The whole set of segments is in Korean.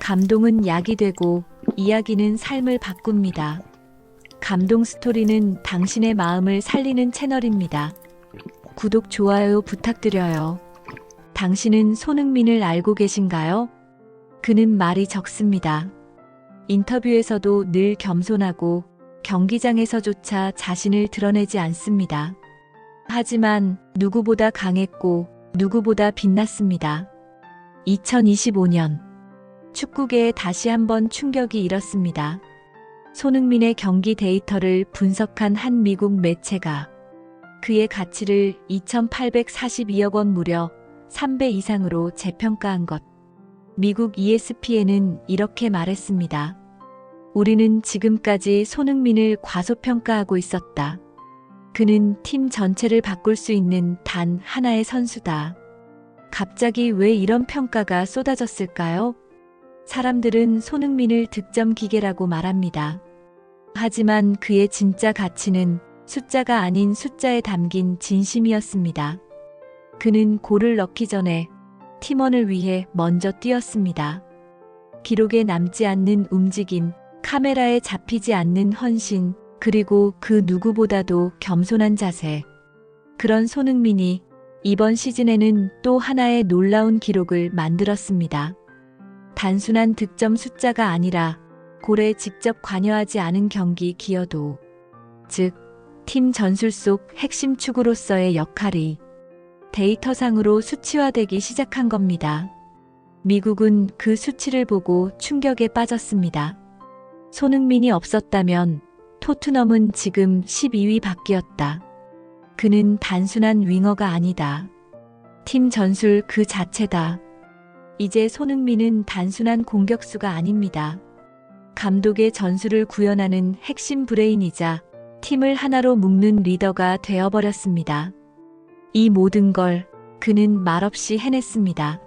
감동은 약이 되고 이야기는 삶을 바꿉니다. 감동 스토리는 당신의 마음을 살리는 채널입니다. 구독, 좋아요 부탁드려요. 당신은 손흥민을 알고 계신가요? 그는 말이 적습니다. 인터뷰에서도 늘 겸손하고 경기장에서조차 자신을 드러내지 않습니다. 하지만 누구보다 강했고 누구보다 빛났습니다. 2025년 축구계에 다시 한번 충격이 일었습니다. 손흥민의 경기 데이터를 분석한 한 미국 매체가 그의 가치를 2,842억 원, 무려 3배 이상으로 재평가한 것. 미국 ESPN은 이렇게 말했습니다. 우리는 지금까지 손흥민을 과소평가하고 있었다. 그는 팀 전체를 바꿀 수 있는 단 하나의 선수다. 갑자기 왜 이런 평가가 쏟아졌을까요? 사람들은 손흥민을 득점 기계라고 말합니다. 하지만 그의 진짜 가치는 숫자가 아닌 숫자에 담긴 진심이었습니다. 그는 골을 넣기 전에 팀원을 위해 먼저 뛰었습니다. 기록에 남지 않는 움직임, 카메라에 잡히지 않는 헌신, 그리고 그 누구보다도 겸손한 자세. 그런 손흥민이 이번 시즌에는 또 하나의 놀라운 기록을 만들었습니다. 단순한 득점 숫자가 아니라 골에 직접 관여하지 않은 경기 기여도, 즉 팀 전술 속 핵심 축으로서의 역할이 데이터상으로 수치화되기 시작한 겁니다. 미국은 그 수치를 보고 충격에 빠졌습니다. 손흥민이 없었다면 토트넘은 지금 12위 밖이었다. 그는 단순한 윙어가 아니다. 팀 전술 그 자체다. 이제 손흥민은 단순한 공격수가 아닙니다. 감독의 전술을 구현하는 핵심 브레인이자 팀을 하나로 묶는 리더가 되어버렸습니다. 이 모든 걸 그는 말없이 해냈습니다.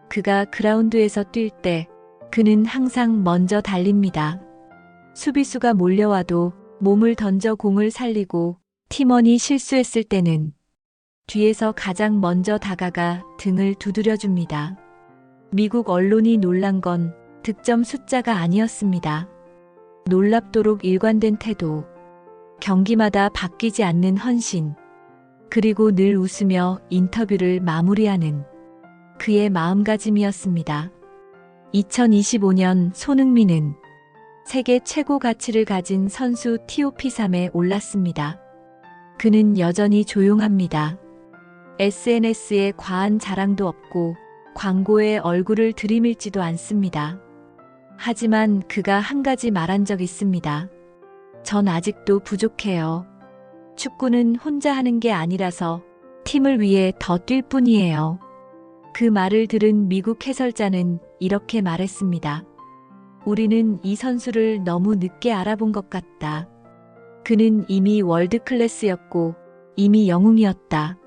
그가 그라운드에서 뛸 때 그는 항상 먼저 달립니다. 수비수가 몰려와도 몸을 던져 공을 살리고, 팀원이 실수했을 때는 뒤에서 가장 먼저 다가가 등을 두드려줍니다. 미국 언론이 놀란 건 득점 숫자가 아니었습니다. 놀랍도록 일관된 태도, 경기마다 바뀌지 않는 헌신, 그리고 늘 웃으며 인터뷰를 마무리하는 그의 마음가짐이었습니다. 2025년 손흥민은 세계 최고 가치를 가진 선수 TOP3에 올랐습니다. 그는 여전히 조용합니다. SNS에 과한 자랑도 없고 광고에 얼굴을 들이밀지도 않습니다. 하지만 그가 한 가지 말한 적 있습니다. 전 아직도 부족해요. 축구는 혼자 하는 게 아니라서 팀을 위해 더 뛸 뿐이에요. 그 말을 들은 미국 해설자는 이렇게 말했습니다. 우리는 이 선수를 너무 늦게 알아본 것 같다. 그는 이미 월드클래스였고 이미 영웅이었다.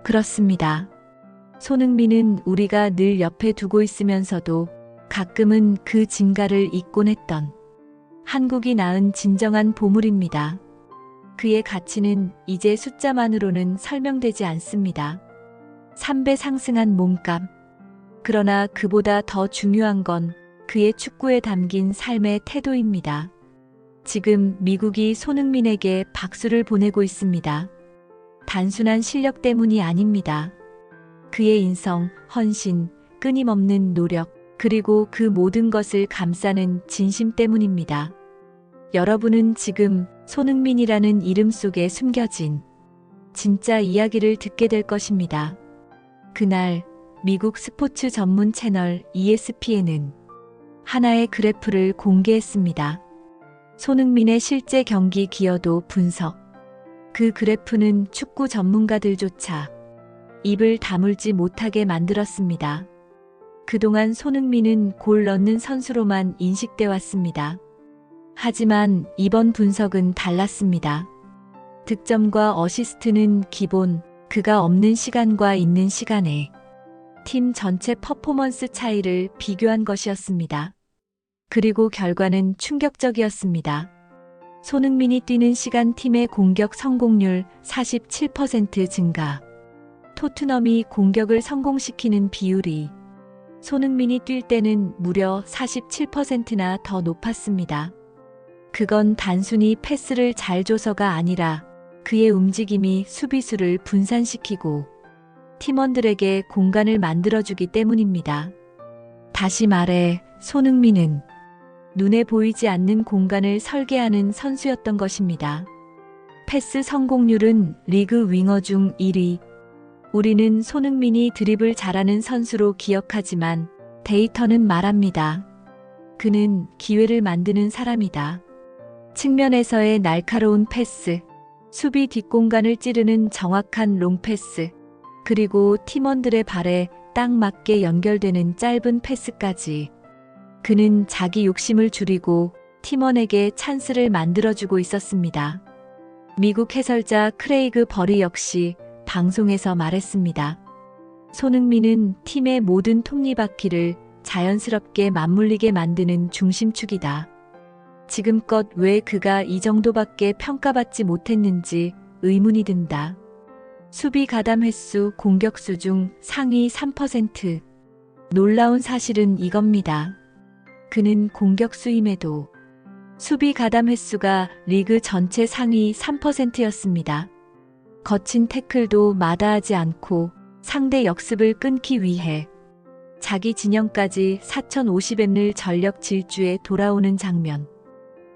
그렇습니다. 손흥민은 우리가 늘 옆에 두고 있으면서도 가끔은 그 진가를 잊곤 했던 한국이 낳은 진정한 보물입니다. 그의 가치는 이제 숫자만으로는 설명되지 않습니다. 3배 상승한 몸값. 그러나 그보다 더 중요한 건 그의 축구에 담긴 삶의 태도입니다. 지금 미국이 손흥민에게 박수를 보내고 있습니다. 단순한 실력 때문이 아닙니다. 그의 인성, 헌신, 끊임없는 노력, 그리고 그 모든 것을 감싸는 진심 때문입니다. 여러분은 지금 손흥민이라는 이름 속에 숨겨진 진짜 이야기를 듣게 될 것입니다. 그날 미국 스포츠 전문 채널 ESPN은 하나의 그래프를 공개했습니다. 손흥민의 실제 경기 기여도 분석. 그 그래프는 축구 전문가들조차 입을 다물지 못하게 만들었습니다. 그동안 손흥민은 골 넣는 선수로만 인식돼 왔습니다. 하지만 이번 분석은 달랐습니다. 득점과 어시스트는 기본, 그가 없는 시간과 있는 시간에 팀 전체 퍼포먼스 차이를 비교한 것이었습니다. 그리고 결과는 충격적이었습니다. 손흥민이 뛰는 시간 팀의 공격 성공률 47% 증가. 토트넘이 공격을 성공시키는 비율이 손흥민이 뛸 때는 무려 47%나 더 높았습니다. 그건 단순히 패스를 잘 줘서가 아니라 그의 움직임이 수비수를 분산시키고 팀원들에게 공간을 만들어주기 때문입니다. 다시 말해, 손흥민은 눈에 보이지 않는 공간을 설계하는 선수였던 것입니다. 패스 성공률은 리그 윙어 중 1위. 우리는 손흥민이 드리블 잘하는 선수로 기억하지만 데이터는 말합니다. 그는 기회를 만드는 사람이다. 측면에서의 날카로운 패스, 수비 뒷공간을 찌르는 정확한 롱패스, 그리고 팀원들의 발에 딱 맞게 연결되는 짧은 패스까지. 그는 자기 욕심을 줄이고 팀원에게 찬스를 만들어주고 있었습니다. 미국 해설자 크레이그 버리 역시 방송에서 말했습니다. 손흥민은 팀의 모든 톱니바퀴를 자연스럽게 맞물리게 만드는 중심축이다. 지금껏 왜 그가 이 정도밖에 평가받지 못했는지 의문이 든다. 수비 가담 횟수 공격수 중 상위 3%. 놀라운 사실은 이겁니다. 그는 공격수임에도 수비 가담 횟수가 리그 전체 상위 3%였습니다. 거친 태클도 마다하지 않고 상대 역습을 끊기 위해 자기 진영까지 4050ml 전력 질주에 돌아오는 장면.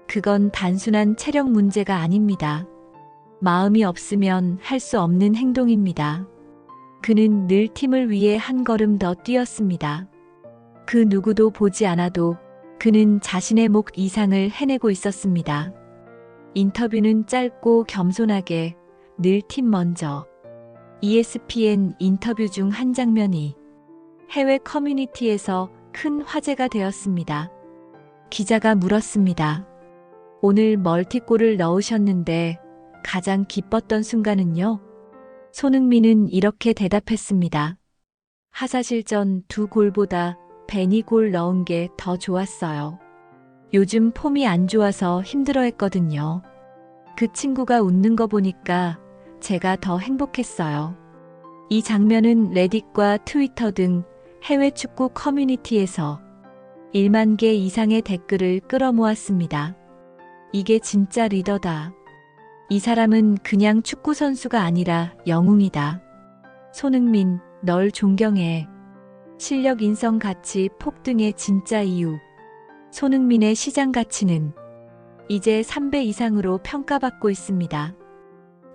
그건 단순한 체력 문제가 아닙니다. 마음이 없으면 할 수 없는 행동입니다. 그는 늘 팀을 위해 한 걸음 더 뛰었습니다. 그 누구도 보지 않아도 그는 자신의 목 이상을 해내고 있었습니다. 인터뷰는 짧고 겸손하게 늘 팀 먼저. ESPN 인터뷰 중 한 장면이 해외 커뮤니티에서 큰 화제가 되었습니다. 기자가 물었습니다. 오늘 멀티골을 넣으셨는데 가장 기뻤던 순간은요? 손흥민은 이렇게 대답했습니다. 하사실전 2골보다 베니 골 넣은 게 더 좋았어요. 요즘 폼이 안 좋아서 힘들어했거든요. 그 친구가 웃는 거 보니까 제가 더 행복했어요. 이 장면은 레딧과 트위터 등 해외 축구 커뮤니티에서 1만 개 이상의 댓글을 끌어모았습니다. 이게 진짜 리더다. 이 사람은 그냥 축구 선수가 아니라 영웅이다. 손흥민, 널 존경해. 실력 인성 가치 폭등의 진짜 이유. 손흥민의 시장 가치는 이제 3배 이상으로 평가받고 있습니다.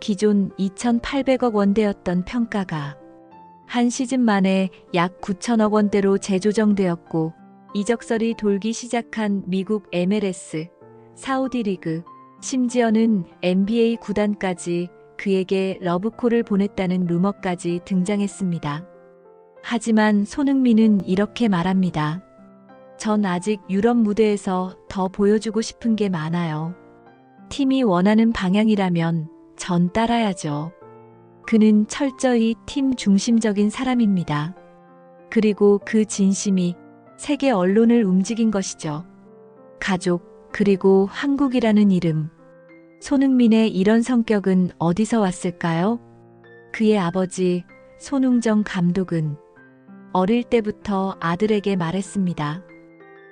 기존 2,800억 원대였던 평가가 한 시즌 만에 약 9천억 원대로 재조정되었고, 이적설이 돌기 시작한 미국 MLS, 사우디 리그, 심지어는 NBA 구단까지 그에게 러브콜을 보냈다는 루머까지 등장했습니다. 하지만 손흥민은 이렇게 말합니다. 전 아직 유럽 무대에서 더 보여주고 싶은 게 많아요. 팀이 원하는 방향이라면 전 따라야죠. 그는 철저히 팀 중심적인 사람입니다. 그리고 그 진심이 세계 언론을 움직인 것이죠. 가족, 그리고 한국이라는 이름. 손흥민의 이런 성격은 어디서 왔을까요? 그의 아버지 손흥정 감독은 어릴 때부터 아들에게 말했습니다.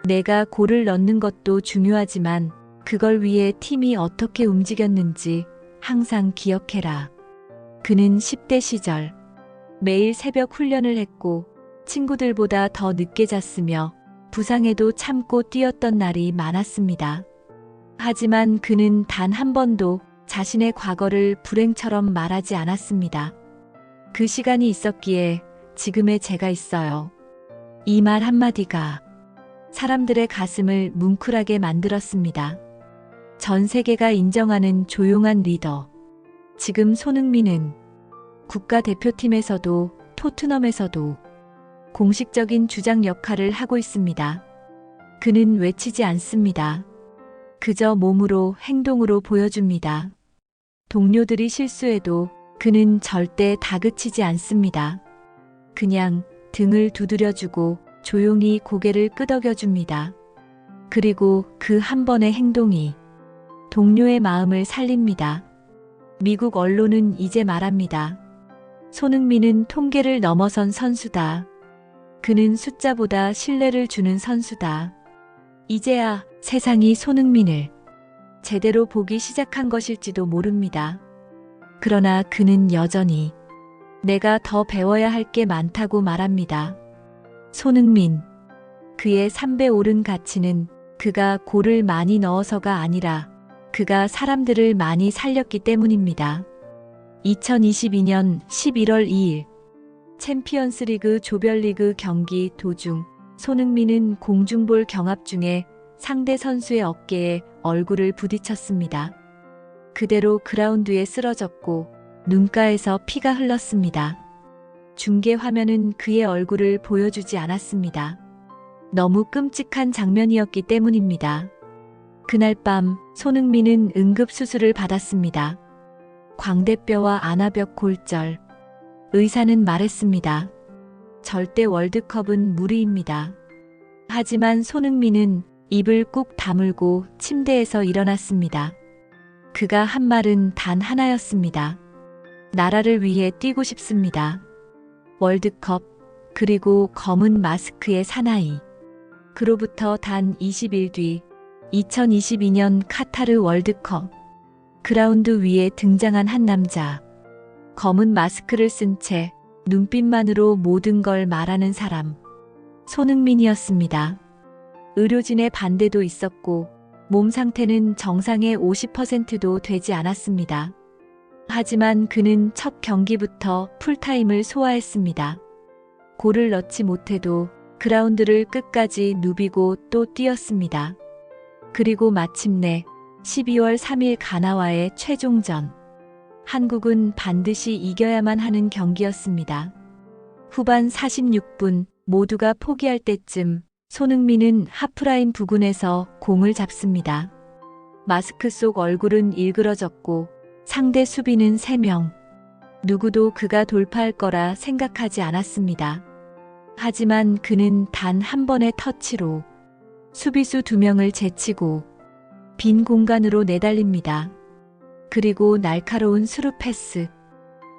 내가 골을 넣는 것도 중요하지만 그걸 위해 팀이 어떻게 움직였는지 항상 기억해라. 그는 10대 시절 매일 새벽 훈련을 했고 친구들보다 더 늦게 잤으며 부상에도 참고 뛰었던 날이 많았습니다. 하지만 그는 단 한 번도 자신의 과거를 불행처럼 말하지 않았습니다. 그 시간이 있었기에 지금의 제가 있어요. 이 말 한마디가 사람들의 가슴을 뭉클하게 만들었습니다. 전 세계가 인정하는 조용한 리더. 지금 손흥민은 국가대표팀에서도 토트넘에서도 공식적인 주장 역할을 하고 있습니다. 그는 외치지 않습니다. 그저 몸으로 행동으로 보여줍니다. 동료들이 실수해도 그는 절대 다그치지 않습니다. 그냥 등을 두드려주고 조용히 고개를 끄덕여줍니다. 그리고 그 한 번의 행동이 동료의 마음을 살립니다. 미국 언론은 이제 말합니다. 손흥민은 통계를 넘어선 선수다. 그는 숫자보다 신뢰를 주는 선수다. 이제야 세상이 손흥민을 제대로 보기 시작한 것일지도 모릅니다. 그러나 그는 여전히 내가 더 배워야 할 게 많다고 말합니다. 손흥민. 그의 3배 오른 가치는 그가 골을 많이 넣어서가 아니라 그가 사람들을 많이 살렸기 때문입니다. 2022년 11월 2일 챔피언스리그 조별리그 경기 도중 손흥민은 공중볼 경합 중에 상대 선수의 어깨에 얼굴을 부딪혔습니다. 그대로 그라운드에 쓰러졌고 눈가에서 피가 흘렀습니다. 중계 화면은 그의 얼굴을 보여주지 않았습니다. 너무 끔찍한 장면이었기 때문입니다. 그날 밤 손흥민은 응급수술을 받았습니다. 광대뼈와 아나벽 골절. 의사는 말했습니다. 절대 월드컵은 무리입니다. 하지만 손흥민은 입을 꾹 다물고 침대에서 일어났습니다. 그가 한 말은 단 하나였습니다. 나라를 위해 뛰고 싶습니다. 월드컵, 그리고 검은 마스크의 사나이. 그로부터 단 20일 뒤 2022년 카타르 월드컵. 그라운드 위에 등장한 한 남자. 검은 마스크를 쓴 채 눈빛만으로 모든 걸 말하는 사람. 손흥민이었습니다. 의료진의 반대도 있었고 몸 상태는 정상의 50%도 되지 않았습니다. 하지만 그는 첫 경기부터 풀타임을 소화했습니다. 골을 넣지 못해도 그라운드를 끝까지 누비고 또 뛰었습니다. 그리고 마침내 12월 3일 가나와의 최종전. 한국은 반드시 이겨야만 하는 경기였습니다. 후반 46분 모두가 포기할 때쯤 손흥민은 하프라인 부근에서 공을 잡습니다. 마스크 속 얼굴은 일그러졌고 상대 수비는 3명. 누구도 그가 돌파할 거라 생각하지 않았습니다. 하지만 그는 단 한 번의 터치로 수비수 2명을 제치고 빈 공간으로 내달립니다. 그리고 날카로운 스루 패스.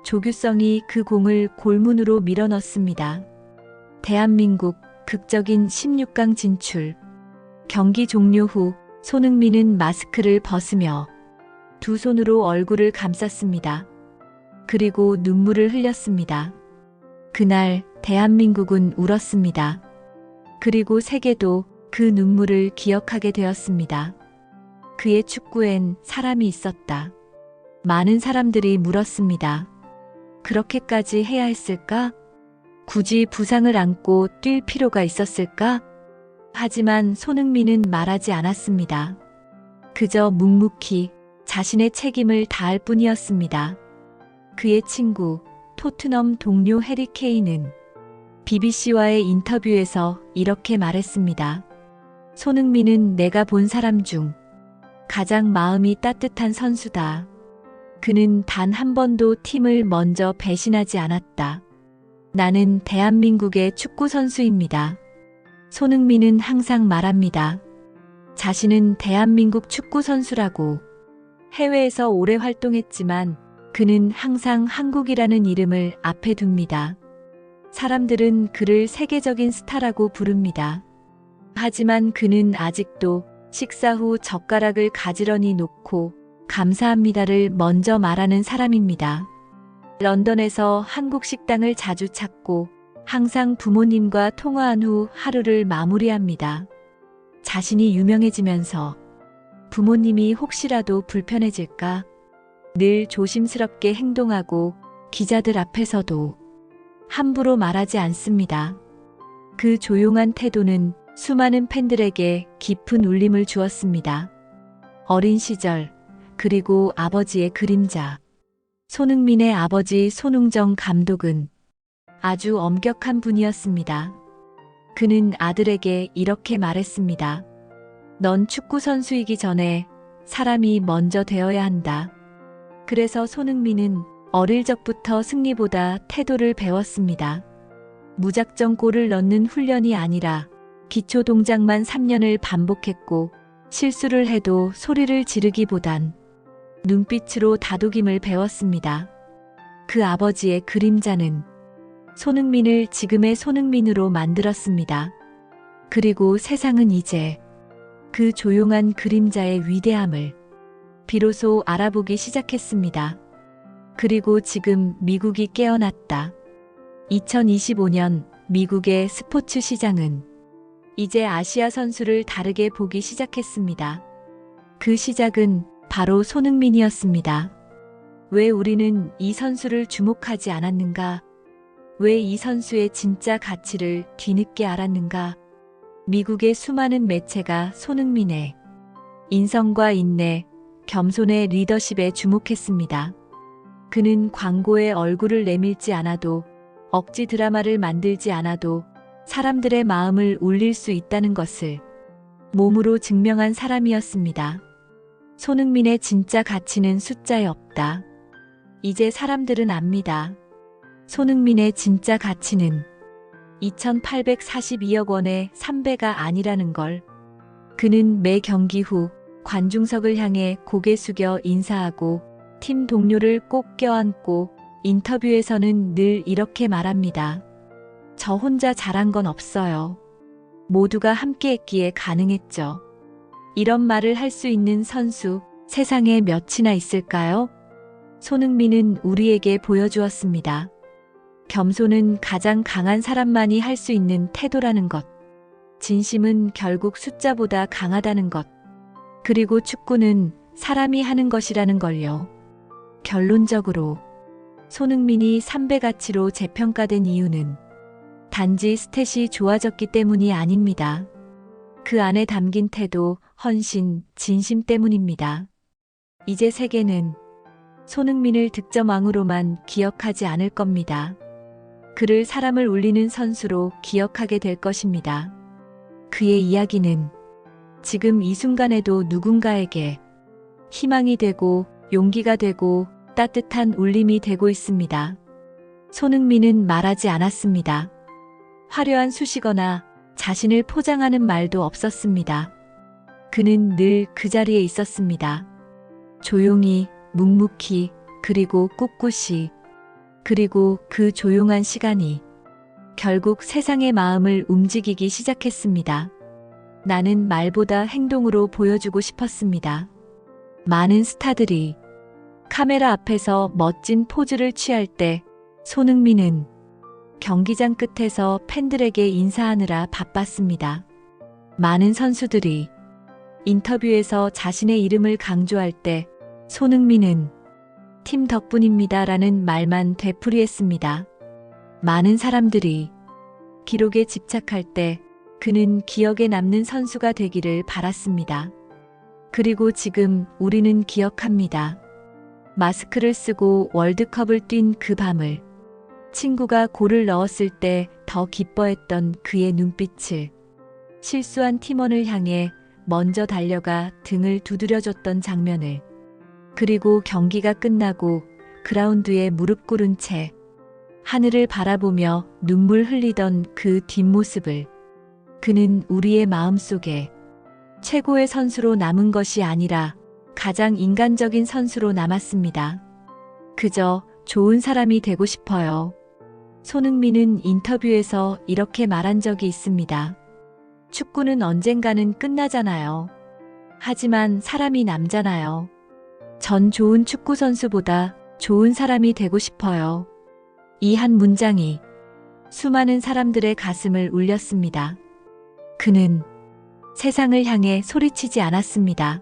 조규성이 그 공을 골문으로 밀어넣습니다. 대한민국 극적인 16강 진출. 경기 종료 후 손흥민은 마스크를 벗으며 두 손으로 얼굴을 감쌌습니다. 그리고 눈물을 흘렸습니다. 그날 대한민국은 울었습니다. 그리고 세계도 그 눈물을 기억하게 되었습니다. 그의 축구엔 사람이 있었다. 많은 사람들이 물었습니다. 그렇게까지 해야 했을까? 굳이 부상을 안고 뛸 필요가 있었을까? 하지만 손흥민은 말하지 않았습니다. 그저 묵묵히 자신의 책임을 다할 뿐이었습니다. 그의 친구, 토트넘 동료 해리 케인은 BBC와의 인터뷰에서 이렇게 말했습니다. 손흥민은 내가 본 사람 중 가장 마음이 따뜻한 선수다. 그는 단 한 번도 팀을 먼저 배신하지 않았다. 나는 대한민국의 축구 선수입니다. 손흥민은 항상 말합니다. 자신은 대한민국 축구 선수라고. 해외에서 오래 활동했지만 그는 항상 한국이라는 이름을 앞에 둡니다. 사람들은 그를 세계적인 스타라고 부릅니다. 하지만 그는 아직도 식사 후 젓가락을 가지런히 놓고 감사합니다를 먼저 말하는 사람입니다. 런던에서 한국 식당을 자주 찾고 항상 부모님과 통화한 후 하루를 마무리합니다. 자신이 유명해지면서 부모님이 혹시라도 불편해질까 늘 조심스럽게 행동하고 기자들 앞에서도 함부로 말하지 않습니다. 그 조용한 태도는 수많은 팬들에게 깊은 울림을 주었습니다. 어린 시절, 그리고 아버지의 그림자. 손흥민의 아버지 손흥정 감독은 아주 엄격한 분이었습니다. 그는 아들에게 이렇게 말했습니다. 넌 축구 선수이기 전에 사람이 먼저 되어야 한다. 그래서 손흥민은 어릴 적부터 승리보다 태도를 배웠습니다. 무작정 골을 넣는 훈련이 아니라 기초 동작만 3년을 반복했고 실수를 해도 소리를 지르기보단 눈빛으로 다독임을 배웠습니다. 그 아버지의 그림자는 손흥민을 지금의 손흥민으로 만들었습니다. 그리고 세상은 이제 그 조용한 그림자의 위대함을 비로소 알아보기 시작했습니다. 그리고 지금 미국이 깨어났다. 2025년 미국의 스포츠 시장은 이제 아시아 선수를 다르게 보기 시작했습니다. 그 시작은 바로 손흥민이었습니다. 왜 우리는 이 선수를 주목하지 않았는가? 왜 이 선수의 진짜 가치를 뒤늦게 알았는가? 미국의 수많은 매체가 손흥민의 인성과 인내, 겸손의 리더십에 주목했습니다. 그는 광고에 얼굴을 내밀지 않아도, 억지 드라마를 만들지 않아도 사람들의 마음을 울릴 수 있다는 것을 몸으로 증명한 사람이었습니다. 손흥민의 진짜 가치는 숫자에 없다. 이제 사람들은 압니다. 손흥민의 진짜 가치는 2,842억 원의 3배가 아니라는 걸. 그는 매 경기 후 관중석을 향해 고개 숙여 인사하고 팀 동료를 꼭 껴안고 인터뷰에서는 늘 이렇게 말합니다. 저 혼자 잘한 건 없어요. 모두가 함께 했기에 가능했죠. 이런 말을 할 수 있는 선수 세상에 몇이나 있을까요? 손흥민은 우리에게 보여주었습니다. 겸손은 가장 강한 사람만이 할 수 있는 태도라는 것. 진심은 결국 숫자보다 강하다는 것. 그리고 축구는 사람이 하는 것이라는 걸요. 결론적으로 손흥민이 3배 가치로 재평가된 이유는 단지 스탯이 좋아졌기 때문이 아닙니다. 그 안에 담긴 태도, 헌신, 진심 때문입니다. 이제 세계는 손흥민을 득점왕으로만 기억하지 않을 겁니다. 그를 사람을 울리는 선수로 기억하게 될 것입니다. 그의 이야기는 지금 이 순간에도 누군가에게 희망이 되고 용기가 되고 따뜻한 울림이 되고 있습니다. 손흥민은 말하지 않았습니다. 화려한 수식어나 자신을 포장하는 말도 없었습니다. 그는 늘 그 자리에 있었습니다. 조용히, 묵묵히, 그리고 꿋꿋이. 그리고 그 조용한 시간이 결국 세상의 마음을 움직이기 시작했습니다. 나는 말보다 행동으로 보여주고 싶었습니다. 많은 스타들이 카메라 앞에서 멋진 포즈를 취할 때 손흥민은 경기장 끝에서 팬들에게 인사하느라 바빴습니다. 많은 선수들이 인터뷰에서 자신의 이름을 강조할 때 손흥민은 팀 덕분입니다라는 말만 되풀이했습니다. 많은 사람들이 기록에 집착할 때 그는 기억에 남는 선수가 되기를 바랐습니다. 그리고 지금 우리는 기억합니다. 마스크를 쓰고 월드컵을 뛴 그 밤을, 친구가 골을 넣었을 때 더 기뻐했던 그의 눈빛을, 실수한 팀원을 향해 먼저 달려가 등을 두드려줬던 장면을, 그리고 경기가 끝나고 그라운드에 무릎 꿇은 채 하늘을 바라보며 눈물 흘리던 그 뒷모습을. 그는 우리의 마음속에 최고의 선수로 남은 것이 아니라 가장 인간적인 선수로 남았습니다. 그저 좋은 사람이 되고 싶어요. 손흥민은 인터뷰에서 이렇게 말한 적이 있습니다. 축구는 언젠가는 끝나잖아요. 하지만 사람이 남잖아요. 전 좋은 축구 선수보다 좋은 사람이 되고 싶어요. 이 한 문장이 수많은 사람들의 가슴을 울렸습니다. 그는 세상을 향해 소리치지 않았습니다.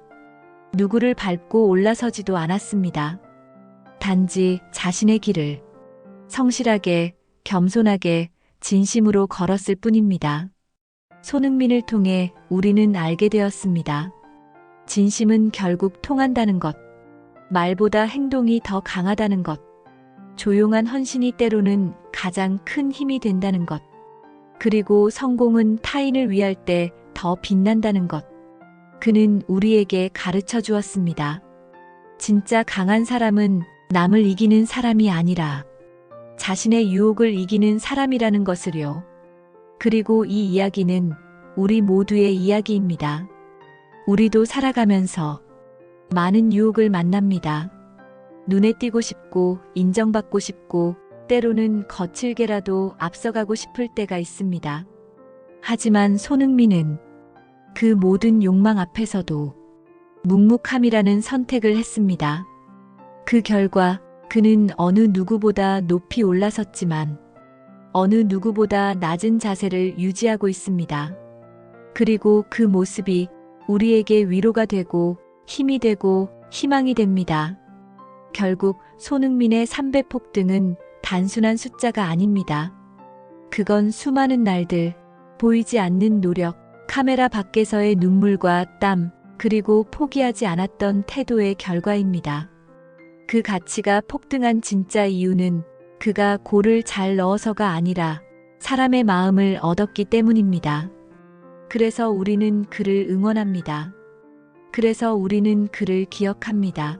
누구를 밟고 올라서지도 않았습니다. 단지 자신의 길을 성실하게, 겸손하게, 진심으로 걸었을 뿐입니다. 손흥민을 통해 우리는 알게 되었습니다. 진심은 결국 통한다는 것. 말보다 행동이 더 강하다는 것. 조용한 헌신이 때로는 가장 큰 힘이 된다는 것. 그리고 성공은 타인을 위할 때 더 빛난다는 것. 그는 우리에게 가르쳐 주었습니다. 진짜 강한 사람은 남을 이기는 사람이 아니라 자신의 유혹을 이기는 사람이라는 것을요. 그리고 이 이야기는 우리 모두의 이야기입니다. 우리도 살아가면서 많은 유혹을 만납니다. 눈에 띄고 싶고, 인정받고 싶고, 때로는 거칠게라도 앞서가고 싶을 때가 있습니다. 하지만 손흥민은 그 모든 욕망 앞에서도 묵묵함이라는 선택을 했습니다. 그 결과 그는 어느 누구보다 높이 올라섰지만 어느 누구보다 낮은 자세를 유지하고 있습니다. 그리고 그 모습이 우리에게 위로가 되고 힘이 되고 희망이 됩니다. 결국 손흥민의 3배 폭등은 단순한 숫자가 아닙니다. 그건 수많은 날들, 보이지 않는 노력, 카메라 밖에서의 눈물과 땀, 그리고 포기하지 않았던 태도의 결과입니다. 그 가치가 폭등한 진짜 이유는 그가 골을 잘 넣어서가 아니라 사람의 마음을 얻었기 때문입니다. 그래서 우리는 그를 응원합니다. 그래서 우리는 그를 기억합니다.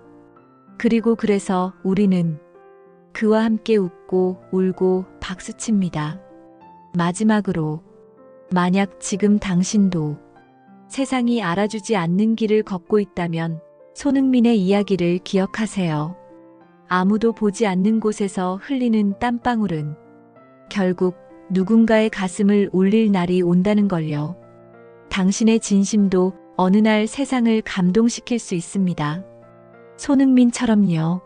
그리고 그래서 우리는 그와 함께 웃고 울고 박수칩니다. 마지막으로, 만약 지금 당신도 세상이 알아주지 않는 길을 걷고 있다면 손흥민의 이야기를 기억하세요. 아무도 보지 않는 곳에서 흘리는 땀방울은 결국 누군가의 가슴을 울릴 날이 온다는 걸요. 당신의 진심도 어느 날 세상을 감동시킬 수 있습니다. 손흥민처럼요.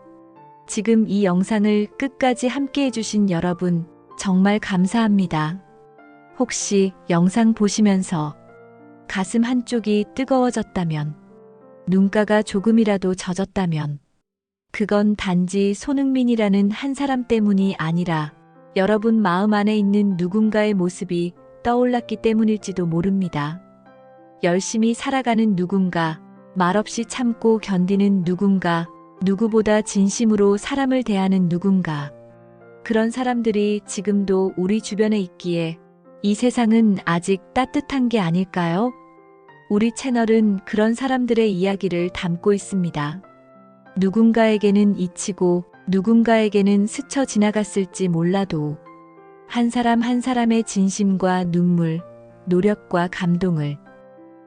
지금 이 영상을 끝까지 함께 해주신 여러분, 정말 감사합니다. 혹시 영상 보시면서 가슴 한쪽이 뜨거워졌다면, 눈가가 조금이라도 젖었다면, 그건 단지 손흥민이라는 한 사람 때문이 아니라 여러분 마음 안에 있는 누군가의 모습이 떠올랐기 때문일지도 모릅니다. 열심히 살아가는 누군가, 말없이 참고 견디는 누군가, 누구보다 진심으로 사람을 대하는 누군가. 그런 사람들이 지금도 우리 주변에 있기에 이 세상은 아직 따뜻한 게 아닐까요? 우리 채널은 그런 사람들의 이야기를 담고 있습니다. 누군가에게는 잊히고 누군가에게는 스쳐 지나갔을지 몰라도 한 사람 한 사람의 진심과 눈물, 노력과 감동을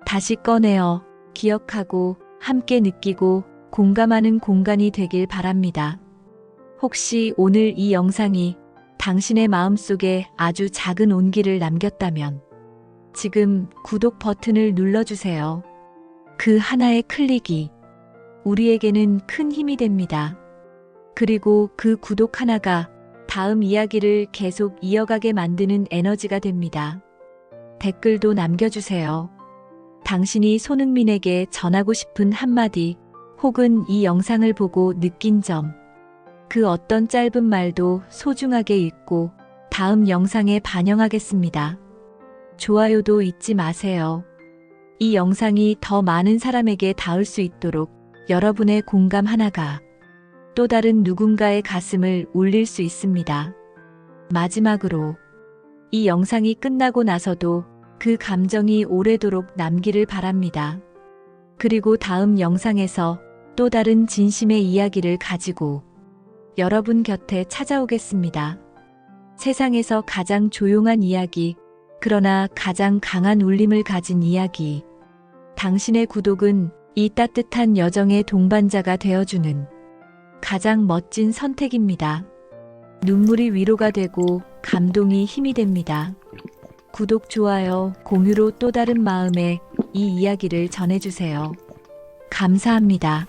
다시 꺼내어 기억하고 함께 느끼고 공감하는 공간이 되길 바랍니다. 혹시 오늘 이 영상이 당신의 마음속에 아주 작은 온기를 남겼다면 지금 구독 버튼을 눌러주세요. 그 하나의 클릭이 우리에게는 큰 힘이 됩니다. 그리고 그 구독 하나가 다음 이야기를 계속 이어가게 만드는 에너지가 됩니다. 댓글도 남겨주세요. 당신이 손흥민에게 전하고 싶은 한마디 혹은 이 영상을 보고 느낀 점, 그 어떤 짧은 말도 소중하게 읽고 다음 영상에 반영하겠습니다. 좋아요도 잊지 마세요. 이 영상이 더 많은 사람에게 닿을 수 있도록 여러분의 공감 하나가 또 다른 누군가의 가슴을 울릴 수 있습니다. 마지막으로, 이 영상이 끝나고 나서도 그 감정이 오래도록 남기를 바랍니다. 그리고 다음 영상에서 또 다른 진심의 이야기를 가지고 여러분 곁에 찾아오겠습니다. 세상에서 가장 조용한 이야기, 그러나 가장 강한 울림을 가진 이야기. 당신의 구독은 이 따뜻한 여정의 동반자가 되어주는 가장 멋진 선택입니다. 눈물이 위로가 되고 감동이 힘이 됩니다. 구독, 좋아요, 공유로 또 다른 마음에 이 이야기를 전해주세요. 감사합니다.